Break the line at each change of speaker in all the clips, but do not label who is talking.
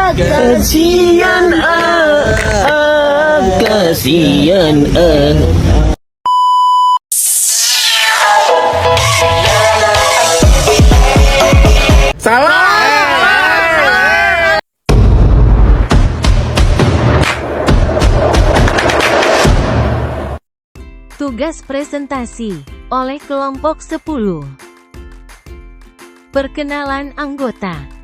Kasian kasian
Tugas presentasi oleh kelompok 10. Perkenalan anggota.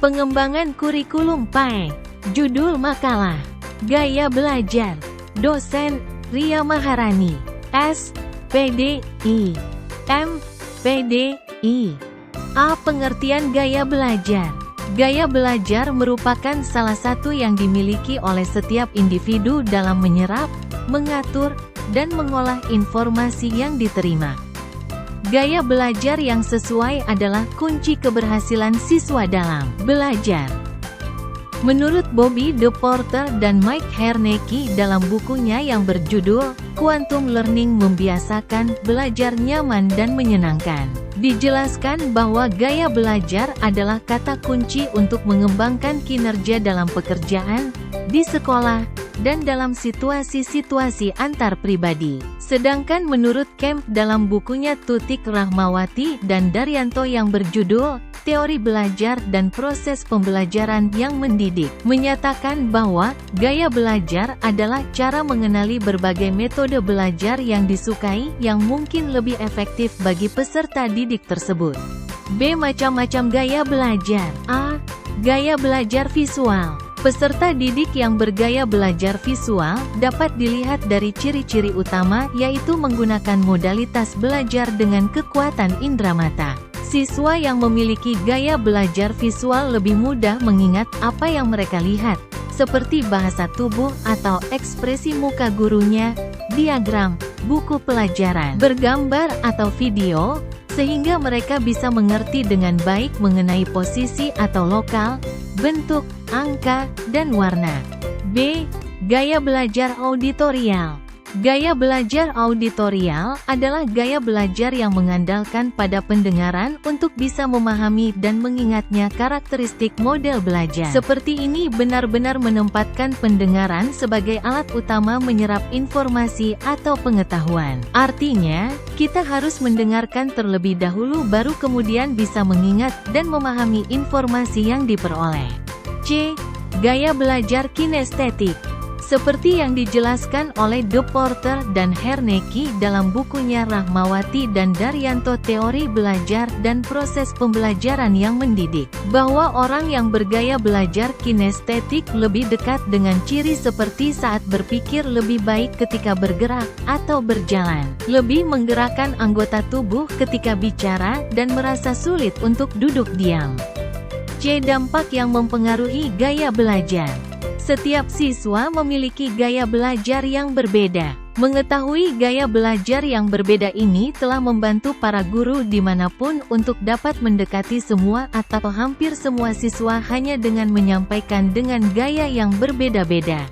Pengembangan kurikulum PAE. Judul makalah, Gaya Belajar. Dosen, Ria Maharani. S. PDI. M. PDI. A. Pengertian gaya belajar. Gaya belajar merupakan salah satu yang dimiliki oleh setiap individu dalam menyerap, mengatur, dan mengolah informasi yang diterima. Gaya belajar yang sesuai adalah kunci keberhasilan siswa dalam belajar. Menurut Bobby De Porter dan Mike Hernecki dalam bukunya yang berjudul Quantum Learning Membiasakan Belajar Nyaman dan Menyenangkan, dijelaskan bahwa gaya belajar adalah kata kunci untuk mengembangkan kinerja dalam pekerjaan, di sekolah, dan dalam situasi-situasi antar pribadi. Sedangkan menurut Kemp dalam bukunya Tutik Rahmawati dan Daryanto yang berjudul Teori Belajar dan Proses Pembelajaran yang Mendidik, menyatakan bahwa gaya belajar adalah cara mengenali berbagai metode belajar yang disukai yang mungkin lebih efektif bagi peserta didik tersebut. B. Macam-macam gaya belajar. A. Gaya belajar visual. Peserta didik yang bergaya belajar visual dapat dilihat dari ciri-ciri utama, yaitu menggunakan modalitas belajar dengan kekuatan indera mata. Siswa yang memiliki gaya belajar visual lebih mudah mengingat apa yang mereka lihat, seperti bahasa tubuh atau ekspresi muka gurunya, diagram, buku pelajaran, bergambar atau video, sehingga mereka bisa mengerti dengan baik mengenai posisi atau lokal, bentuk, angka, dan warna. B. Gaya belajar auditorial. Gaya belajar auditorial adalah gaya belajar yang mengandalkan pada pendengaran untuk bisa memahami dan mengingatnya. Karakteristik model belajar seperti ini benar-benar menempatkan pendengaran sebagai alat utama menyerap informasi atau pengetahuan. Artinya, kita harus mendengarkan terlebih dahulu baru kemudian bisa mengingat dan memahami informasi yang diperoleh. C. Gaya belajar kinestetik. Seperti yang dijelaskan oleh De Porter dan Hernecki dalam bukunya Rahmawati dan Daryanto Teori Belajar dan Proses Pembelajaran yang Mendidik, bahwa orang yang bergaya belajar kinestetik lebih dekat dengan ciri seperti saat berpikir lebih baik ketika bergerak atau berjalan, lebih menggerakkan anggota tubuh ketika bicara, dan merasa sulit untuk duduk diam. C. Dampak yang mempengaruhi gaya belajar. Setiap siswa memiliki gaya belajar yang berbeda. Mengetahui gaya belajar yang berbeda ini telah membantu para guru dimanapun untuk dapat mendekati semua atau hampir semua siswa hanya dengan menyampaikan dengan gaya yang berbeda-beda.